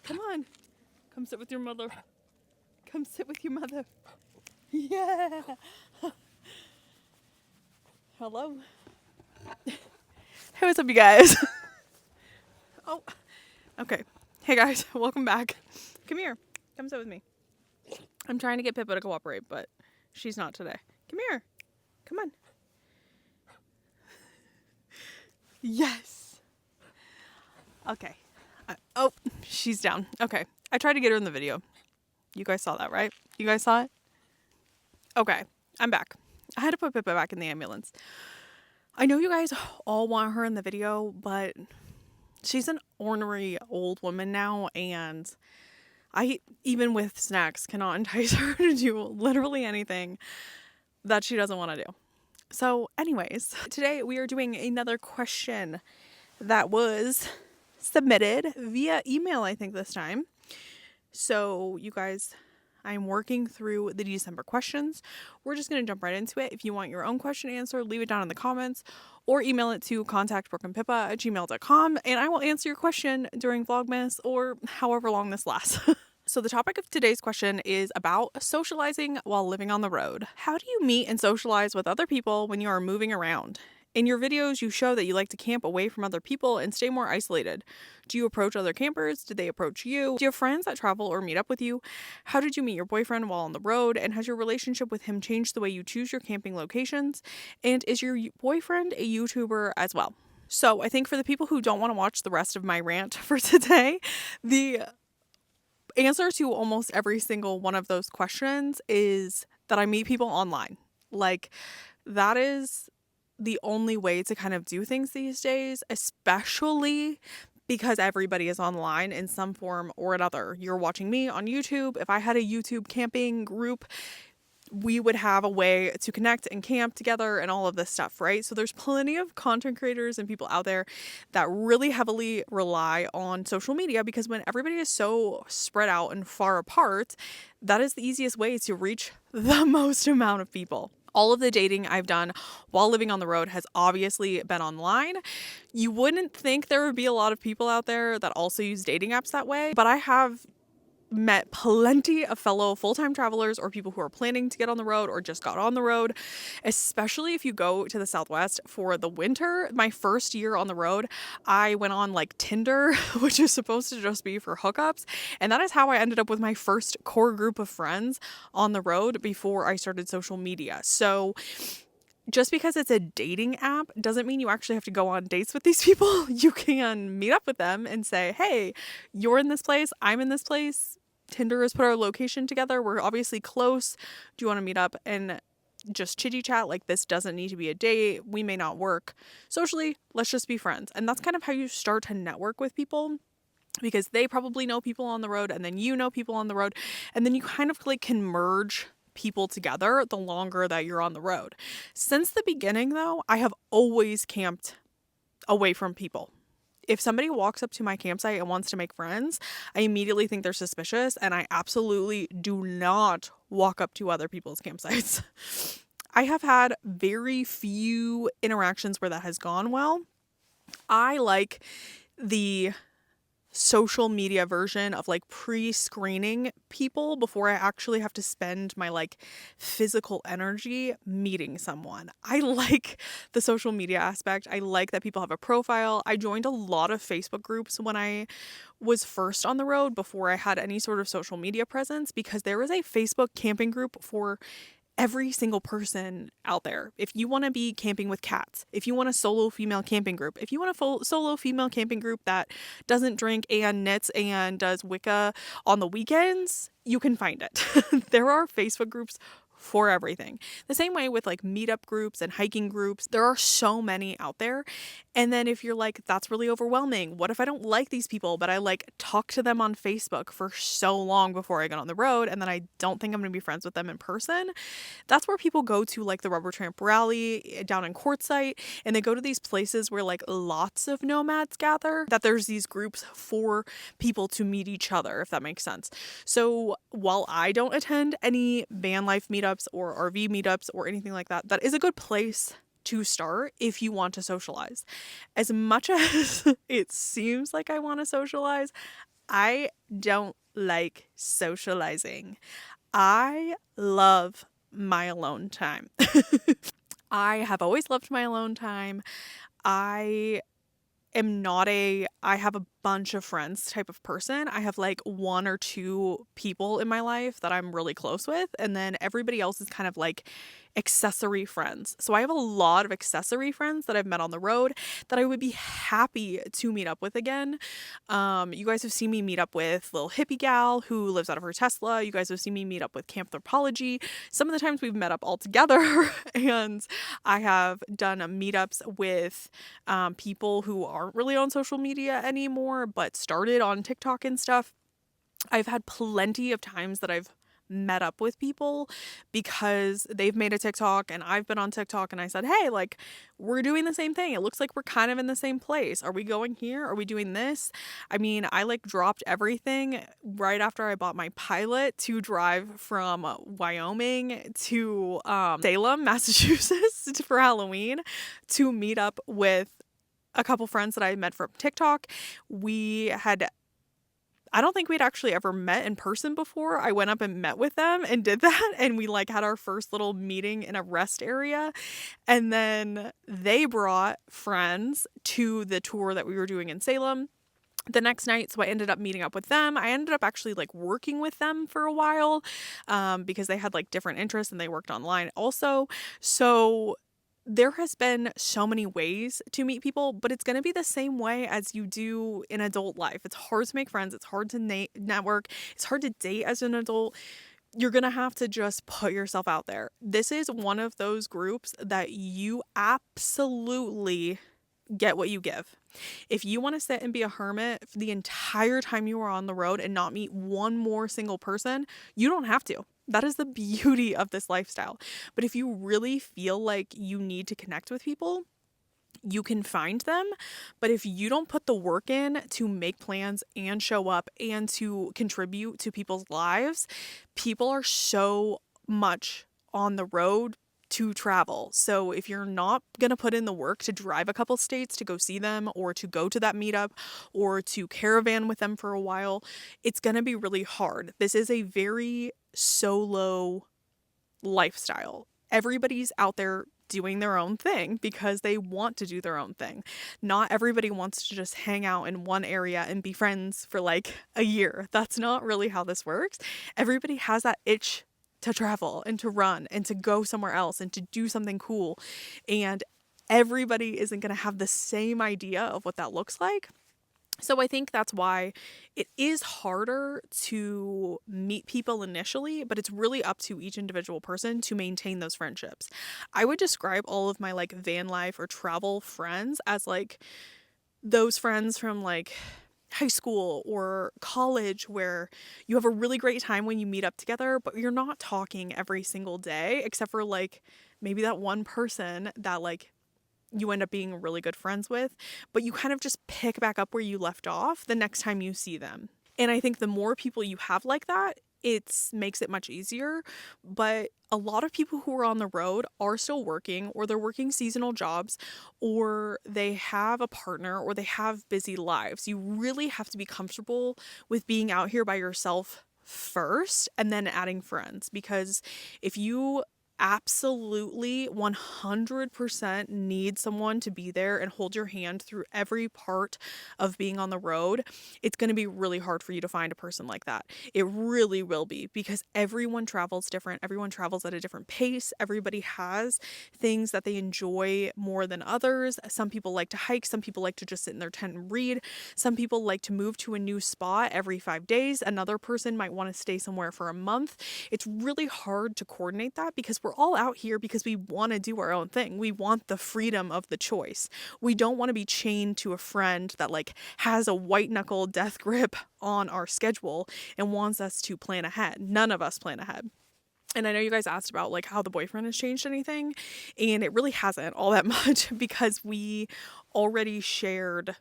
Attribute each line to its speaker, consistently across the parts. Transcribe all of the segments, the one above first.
Speaker 1: Come on. Come sit with your mother. Come sit with your mother. Yeah. Hello. Hey, what's up, you guys? Oh, okay. Hey, guys. Welcome back. Come here. Come sit with me. I'm trying to get Pippa to cooperate, but she's not today. Come here. Come on. Yes. Okay. Oh, she's down. Okay. I tried to get her in the video. You guys saw that, right? You guys saw it? Okay. I'm back. I had to put Pippa back in the ambulance. I know you guys all want her in the video, but she's an ornery old woman now, and I, even with snacks, cannot entice her to do literally anything that she doesn't want to do. So anyways, today we are doing another question that was submitted via email, I think this time. So you guys, I'm working through the December questions. We're just going to jump right into it. If you want your own question answered, leave it down in the comments or email it to contactbrookeandpippa@gmail.com, and I will answer your question during Vlogmas or however long this lasts. So the topic of today's question is about socializing while living on the road. How do you meet and socialize with other people when you are moving around? In your videos, you show that you like to camp away from other people and stay more isolated. Do you approach other campers? Did they approach you? Do you have friends that travel or meet up with you? How did you meet your boyfriend while on the road? And has your relationship with him changed the way you choose your camping locations? And is your boyfriend a YouTuber as well? So I think for the people who don't want to watch the rest of my rant for today, the answer to almost every single one of those questions is that I meet people online. Like, that is the only way to kind of do things these days, especially because everybody is online in some form or another. You're watching me on YouTube. If I had a YouTube camping group, we would have a way to connect and camp together and all of this stuff, right? So there's plenty of content creators and people out there that really heavily rely on social media, because when everybody is so spread out and far apart, that is the easiest way to reach the most amount of people. All of the dating I've done while living on the road has obviously been online. You wouldn't think there would be a lot of people out there that also use dating apps that way, but I have met plenty of fellow full-time travelers or people who are planning to get on the road or just got on the road, especially if you go to the Southwest for the winter. My first year on the road, I went on like Tinder, which is supposed to just be for hookups. And that is how I ended up with my first core group of friends on the road before I started social media. So just because it's a dating app doesn't mean you actually have to go on dates with these people. You can meet up with them and say, hey, you're in this place, I'm in this place. Tinder has put our location together. We're obviously close. Do you want to meet up and just chitty chat? Like, this doesn't need to be a date. We may not work socially. Let's just be friends. And that's kind of how you start to network with people, because they probably know people on the road, and then you know people on the road, and then you kind of like can merge people together the longer that you're on the road. Since the beginning, though, I have always camped away from people. If somebody walks up to my campsite and wants to make friends, I immediately think they're suspicious, and I absolutely do not walk up to other people's campsites. I have had very few interactions where that has gone well. I like the social media version of like pre-screening people before I actually have to spend my like physical energy meeting someone. I like the social media aspect. I like that people have a profile. I joined a lot of Facebook groups when I was first on the road before I had any sort of social media presence, because there is a Facebook camping group for every single person out there. If you want to be camping with cats, if you want a solo female camping group, if you want a solo female camping group that doesn't drink and knits and does Wicca on the weekends, you can find it. There are Facebook groups for everything. The same way with like meetup groups and hiking groups. There are so many out there. And then if you're like, that's really overwhelming, what if I don't like these people, but I like talk to them on Facebook for so long before I get on the road, and then I don't think I'm going to be friends with them in person? That's where people go to, like the Rubber Tramp Rally down in Quartzsite, and they go to these places where like lots of nomads gather, that there's these groups for people to meet each other, if that makes sense. So while I don't attend any van life meetups or RV meetups or anything like that, that is a good place to start if you want to socialize. As much as it seems like I want to socialize, I don't like socializing. I love my alone time. I have always loved my alone time. I I have a bunch of friends type of person. I have like one or two people in my life that I'm really close with, and then everybody else is kind of like accessory friends. So I have a lot of accessory friends that I've met on the road that I would be happy to meet up with again. You guys have seen me meet up with little hippie gal who lives out of her Tesla. You guys have seen me meet up with Campthropology. Some of the times we've met up all together, and I have done meetups with people who aren't really on social media anymore, but started on TikTok and stuff. I've had plenty of times that I've met up with people because they've made a TikTok and I've been on TikTok, and I said, hey, like, we're doing the same thing. It looks like we're kind of in the same place. Are we going here? Are we doing this? I mean, I like dropped everything right after I bought my Pilot to drive from Wyoming to Salem, Massachusetts for Halloween to meet up with a couple friends that I met from TikTok. I don't think we'd actually ever met in person before. I went up and met with them and did that. And we like had our first little meeting in a rest area. And then they brought friends to the tour that we were doing in Salem the next night. So I ended up meeting up with them. I ended up actually like working with them for a while because they had like different interests and they worked online also. So there has been so many ways to meet people, but it's going to be the same way as you do in adult life. It's hard to make friends. It's hard to network. It's hard to date as an adult. You're going to have to just put yourself out there. This is one of those groups that you absolutely get what you give. If you want to sit and be a hermit for the entire time you are on the road and not meet one more single person, you don't have to. That is the beauty of this lifestyle. But if you really feel like you need to connect with people, you can find them. But if you don't put the work in to make plans and show up and to contribute to people's lives, people are so much on the road to travel. So if you're not going to put in the work to drive a couple states to go see them or to go to that meetup or to caravan with them for a while, it's going to be really hard. This is a very solo lifestyle. Everybody's out there doing their own thing because they want to do their own thing. Not everybody wants to just hang out in one area and be friends for like a year. That's not really how this works. Everybody has that itch to travel and to run and to go somewhere else and to do something cool. And everybody isn't going to have the same idea of what that looks like. So I think that's why it is harder to meet people initially, but it's really up to each individual person to maintain those friendships. I would describe all of my like van life or travel friends as like those friends from like high school or college where you have a really great time when you meet up together, but you're not talking every single day except for like maybe that one person that like you end up being really good friends with, but you kind of just pick back up where you left off the next time you see them. And I think the more people you have like that, it makes it much easier. But a lot of people who are on the road are still working, or they're working seasonal jobs, or they have a partner, or they have busy lives. You really have to be comfortable with being out here by yourself first and then adding friends, because if you absolutely 100% need someone to be there and hold your hand through every part of being on the road, it's going to be really hard for you to find a person like that. It really will be, because everyone travels different. Everyone travels at a different pace. Everybody has things that they enjoy more than others. Some people like to hike. Some people like to just sit in their tent and read. Some people like to move to a new spot every 5 days. Another person might want to stay somewhere for a month. It's really hard to coordinate that, because we're all out here because we want to do our own thing. We want the freedom of the choice. We don't want to be chained to a friend that like has a white knuckle death grip on our schedule and wants us to plan ahead. None of us plan ahead. And I know you guys asked about like how the boyfriend has changed anything, and it really hasn't all that much, because we already shared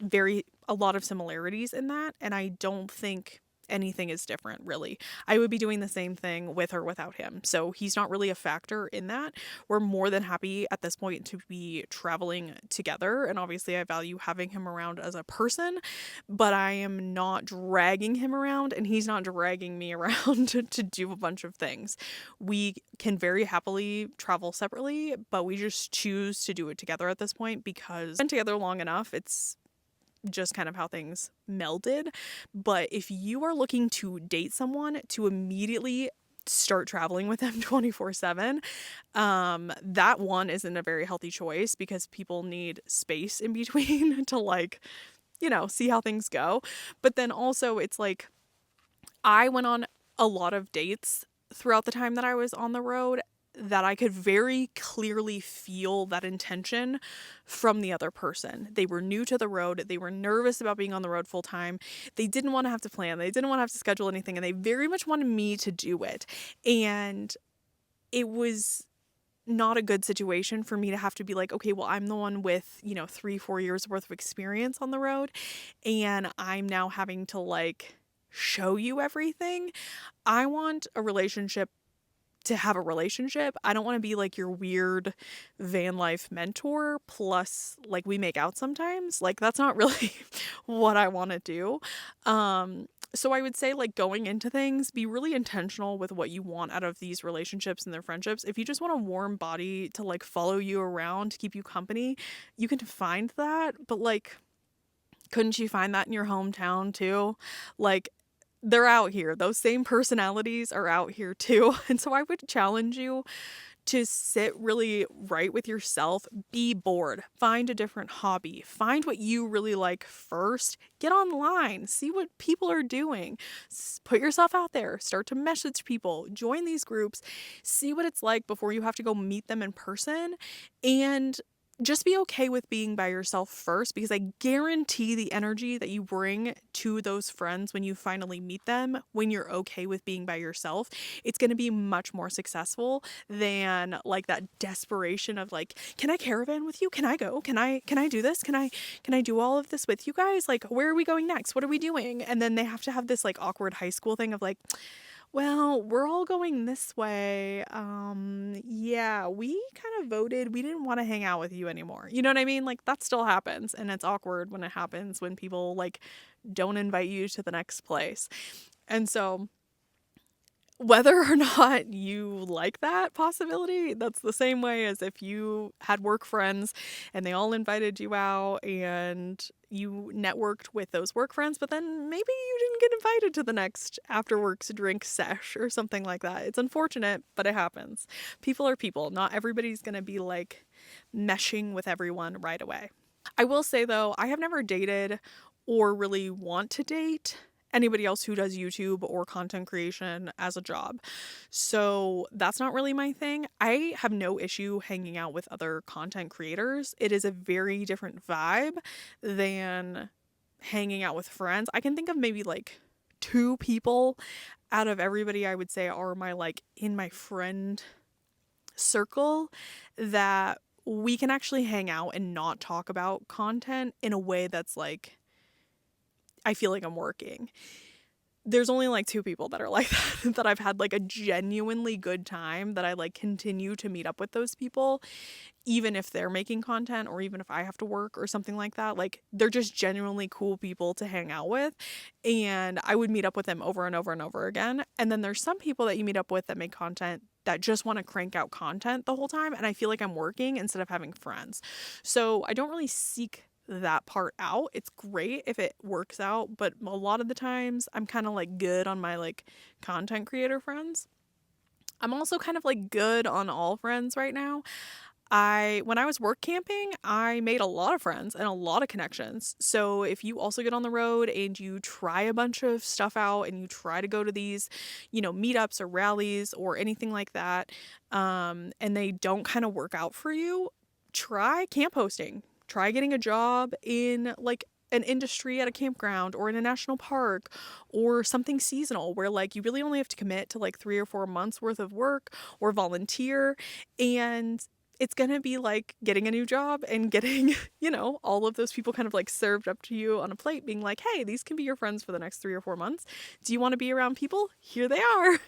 Speaker 1: a lot of similarities in that, and I don't think anything is different, really. I would be doing the same thing with or without him. So he's not really a factor in that. We're more than happy at this point to be traveling together. And obviously, I value having him around as a person, but I am not dragging him around and he's not dragging me around to do a bunch of things. We can very happily travel separately, but we just choose to do it together at this point because we've been together long enough. It's just kind of how things melded. But if you are looking to date someone to immediately start traveling with them 24/7, that one isn't a very healthy choice because people need space in between to like, see how things go. But then also it's like I went on a lot of dates throughout the time that I was on the road that I could very clearly feel that intention from the other person. They were new to the road. They were nervous about being on the road full time. They didn't want to have to plan. They didn't want to have to schedule anything. And they very much wanted me to do it. And it was not a good situation for me to have to be like, okay, well, I'm the one with, 3-4 years worth of experience on the road. And I'm now having to like show you everything. I want a relationship to have a relationship. I don't want to be like your weird van life mentor plus like we make out sometimes. Like that's not really what I want to do. So I would say like going into things, be really intentional with what you want out of these relationships and their friendships. If you just want a warm body to like follow you around, to keep you company, you can find that. But like, couldn't you find that in your hometown too? Like, they're out here. Those same personalities are out here too. And so I would challenge you to sit really right with yourself. Be bored. Find a different hobby. Find what you really like first. Get online. See what people are doing. Put yourself out there. Start to message people. Join these groups. See what it's like before you have to go meet them in person. And just be okay with being by yourself first, because I guarantee the energy that you bring to those friends when you finally meet them, when you're okay with being by yourself, it's going to be much more successful than like that desperation of like, can I caravan with you? Can I go? Can I do this? Can I do all of this with you guys? Like, where are we going next? What are we doing? And then they have to have this like awkward high school thing of like, well, we're all going this way. Yeah, we kind of voted. We didn't want to hang out with you anymore. You know what I mean? Like that still happens, and it's awkward when it happens when people like don't invite you to the next place. And so whether or not you like that possibility, that's the same way as if you had work friends and they all invited you out and you networked with those work friends, but then maybe you didn't get invited to the next after works drink sesh or something like that. It's unfortunate, but it happens. People are people. Not everybody's going to be like meshing with everyone right away. I will say though, I have never dated or really want to date anybody else who does YouTube or content creation as a job. So that's not really my thing. I have no issue hanging out with other content creators. It is a very different vibe than hanging out with friends. I can think of maybe like 2 people out of everybody I would say are my like in my friend circle that we can actually hang out and not talk about content in a way that's like I feel like I'm working. There's only like 2 people that are like that, that I've had like a genuinely good time, that I like continue to meet up with those people, even if they're making content or even if I have to work or something like that. Like they're just genuinely cool people to hang out with. And I would meet up with them over and over and over again. And then there's some people that you meet up with that make content that just want to crank out content the whole time. And I feel like I'm working instead of having friends. So I don't really seek that part out. It's great if it works out, but a lot of the times I'm kind of like good on my like content creator friends. I'm also kind of like good on all friends right now. When I was work camping, I made a lot of friends and a lot of connections. So if you also get on the road and you try a bunch of stuff out and you try to go to these, meetups or rallies or anything like that, and they don't kind of work out for you, try camp hosting. Try getting a job in like an industry at a campground or in a national park or something seasonal where like you really only have to commit to like 3 or 4 months worth of work or volunteer. And it's going to be like getting a new job and getting, all of those people kind of like served up to you on a plate, being like, hey, these can be your friends for the next 3 or 4 months. Do you want to be around people? Here they are.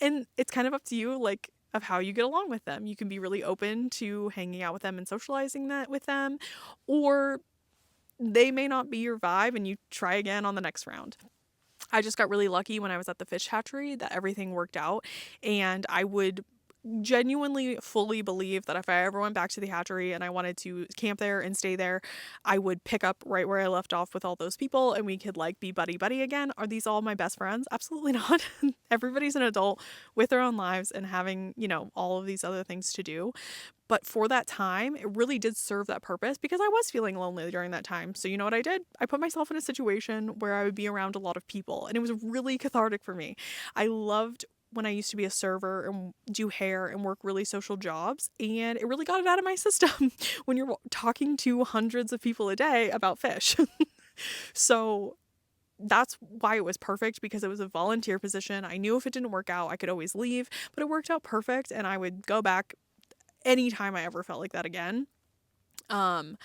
Speaker 1: And it's kind of up to you, like, of how you get along with them. You can be really open to hanging out with them and socializing that with them, or they may not be your vibe and you try again on the next round. I just got really lucky when I was at the fish hatchery that everything worked out, and I would genuinely fully believe that if I ever went back to the hatchery and I wanted to camp there and stay there, I would pick up right where I left off with all those people and we could like be buddy buddy again. Are these all my best friends? Absolutely not. Everybody's an adult with their own lives and having, all of these other things to do. But for that time, it really did serve that purpose because I was feeling lonely during that time. So you know what I did? I put myself in a situation where I would be around a lot of people, and it was really cathartic for me. I loved when I used to be a server and do hair and work really social jobs, and it really got it out of my system when you're talking to hundreds of people a day about fish. So that's why it was perfect, because it was a volunteer position. I knew if it didn't work out, I could always leave, but it worked out perfect, and I would go back anytime I ever felt like that again. And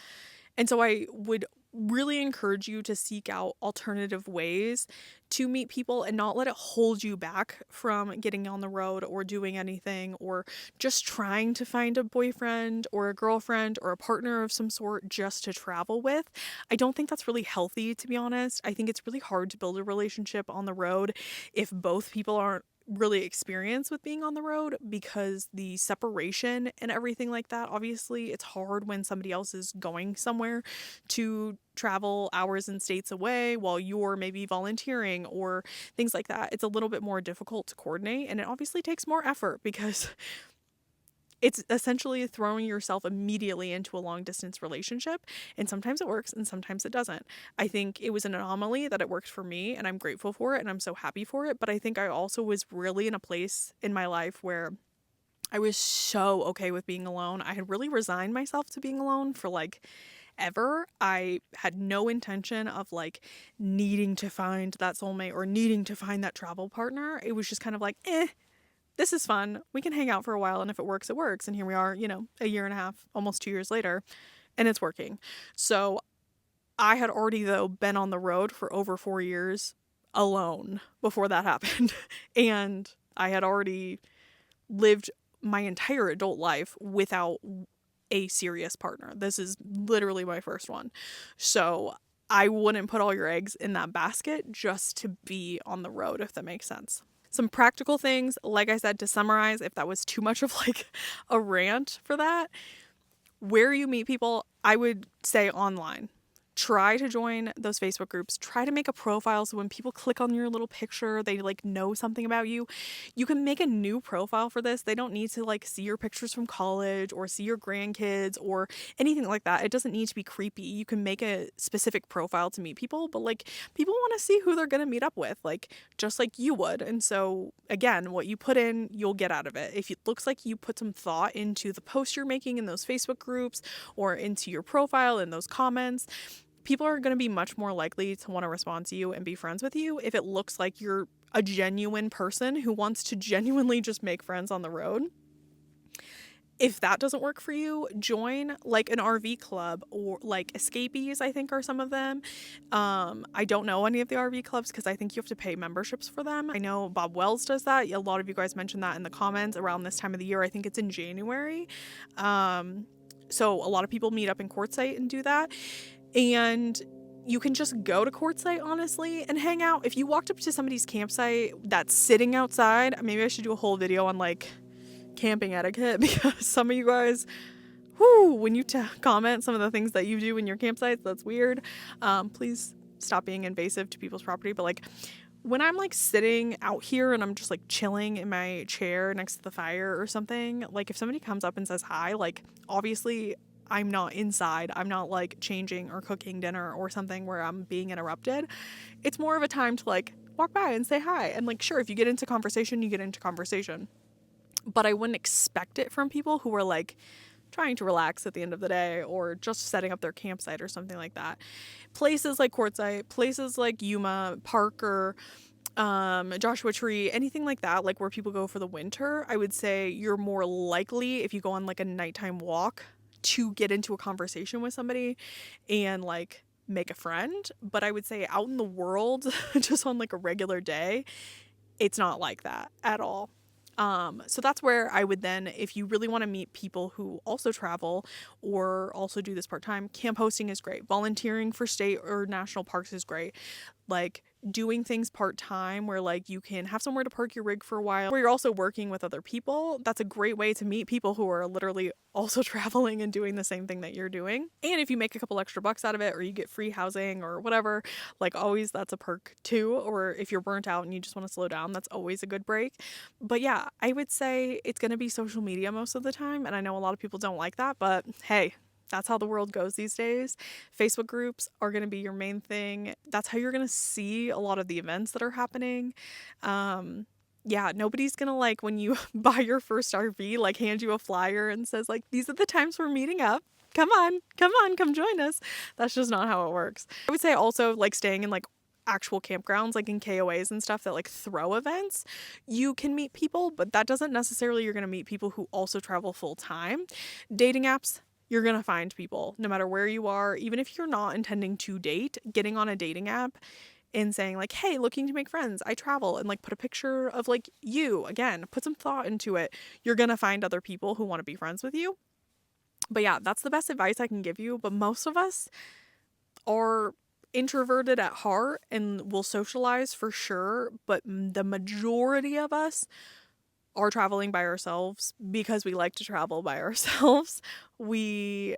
Speaker 1: so I would really encourage you to seek out alternative ways to meet people and not let it hold you back from getting on the road or doing anything, or just trying to find a boyfriend or a girlfriend or a partner of some sort just to travel with. I don't think that's really healthy, to be honest. I think it's really hard to build a relationship on the road if both people aren't really experienced with being on the road, because the separation and everything like that, obviously it's hard when somebody else is going somewhere to travel hours and states away while you're maybe volunteering or things like that. It's a little bit more difficult to coordinate, and it obviously takes more effort because it's essentially throwing yourself immediately into a long distance relationship, and sometimes it works and sometimes it doesn't. I think it was an anomaly that it worked for me, and I'm grateful for it and I'm so happy for it, but I think I also was really in a place in my life where I was so okay with being alone. I had really resigned myself to being alone for like ever. I had no intention of like needing to find that soulmate or needing to find that travel partner. It was just kind of like, this is fun. We can hang out for a while, and if it works, it works. And here we are, a year and a half, almost 2 years later, and it's working. So I had already, though, been on the road for over 4 years alone before that happened. And I had already lived my entire adult life without a serious partner. This is literally my first one. So I wouldn't put all your eggs in that basket just to be on the road, if that makes sense. Some practical things, like I said, to summarize, if that was too much of like a rant for that, where you meet people, I would say online. Try to join those Facebook groups. Try to make a profile so when people click on your little picture, they like know something about you. You can make a new profile for this. They don't need to like see your pictures from college or see your grandkids or anything like that. It doesn't need to be creepy. You can make a specific profile to meet people, but like people want to see who they're going to meet up with, like just like you would. And so again, what you put in, you'll get out of it. If it looks like you put some thought into the post you're making in those Facebook groups or into your profile and those comments, people are going to be much more likely to want to respond to you and be friends with you if it looks like you're a genuine person who wants to genuinely just make friends on the road. If that doesn't work for you, join like an RV club or like Escapees, I think are some of them. I don't know any of the RV clubs because I think you have to pay memberships for them. I know Bob Wells does that. A lot of you guys mentioned that in the comments around this time of the year. I think it's in January. So a lot of people meet up in Quartzsite and do that. And you can just go to Quartzsite, honestly, and hang out. If you walked up to somebody's campsite that's sitting outside, maybe I should do a whole video on like camping etiquette, because some of you guys, when you comment some of the things that you do in your campsites, that's weird. Please stop being invasive to people's property. But like when I'm like sitting out here and I'm just like chilling in my chair next to the fire or something, like if somebody comes up and says hi, like obviously I'm not inside. I'm not like changing or cooking dinner or something where I'm being interrupted. It's more of a time to like walk by and say hi. And like, sure, if you get into conversation, you get into conversation. But I wouldn't expect it from people who are like trying to relax at the end of the day or just setting up their campsite or something like that. Places like Quartzsite, places like Yuma, Parker, Joshua Tree, anything like that, like where people go for the winter, I would say you're more likely if you go on like a nighttime walk to get into a conversation with somebody and like make a friend. But I would say out in the world, just on like a regular day, it's not like that at all. So that's where I would then, if you really want to meet people who also travel or also do this part time, camp hosting is great. Volunteering for state or national parks is great. Like doing things part time where like you can have somewhere to park your rig for a while, where you're also working with other people. That's a great way to meet people who are literally also traveling and doing the same thing that you're doing. And if you make a couple extra bucks out of it or you get free housing or whatever, like always that's a perk too. Or if you're burnt out and you just want to slow down, that's always a good break. But yeah, I would say it's going to be social media most of the time. And I know a lot of people don't like that, but hey, that's how the world goes these days. Facebook groups are going to be your main thing. That's how you're going to see a lot of the events that are happening. Yeah, nobody's going to like when you buy your first RV, like hand you a flyer and says like, these are the times we're meeting up. Come on, come join us. That's just not how it works. I would say also like staying in like actual campgrounds, like in KOAs and stuff that like throw events, you can meet people, but that doesn't necessarily you're going to meet people who also travel full time. Dating apps, you're going to find people no matter where you are. Even if you're not intending to date, getting on a dating app and saying like, hey, looking to make friends, I travel, and like put a picture of like you, again, put some thought into it. You're going to find other people who want to be friends with you. But yeah, that's the best advice I can give you. But most of us are introverted at heart and will socialize for sure. But the majority of us are traveling by ourselves because we like to travel by ourselves. We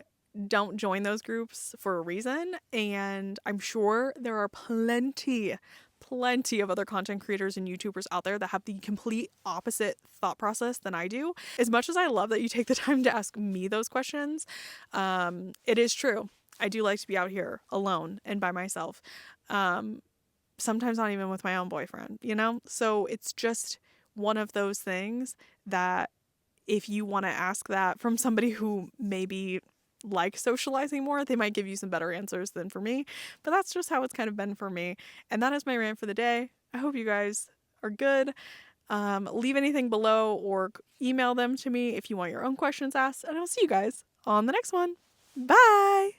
Speaker 1: don't join those groups for a reason, and I'm sure there are plenty of other content creators and YouTubers out there that have the complete opposite thought process than I do. As much as I love that you take the time to ask me those questions, it is true. I do like to be out here alone and by myself. Sometimes not even with my own boyfriend, you know? So it's just one of those things that if you want to ask that from somebody who maybe likes socializing more, they might give you some better answers than for me. But that's just how it's kind of been for me. And that is my rant for the day. I hope you guys are good. Leave anything below or email them to me if you want your own questions asked. And I'll see you guys on the next one. Bye!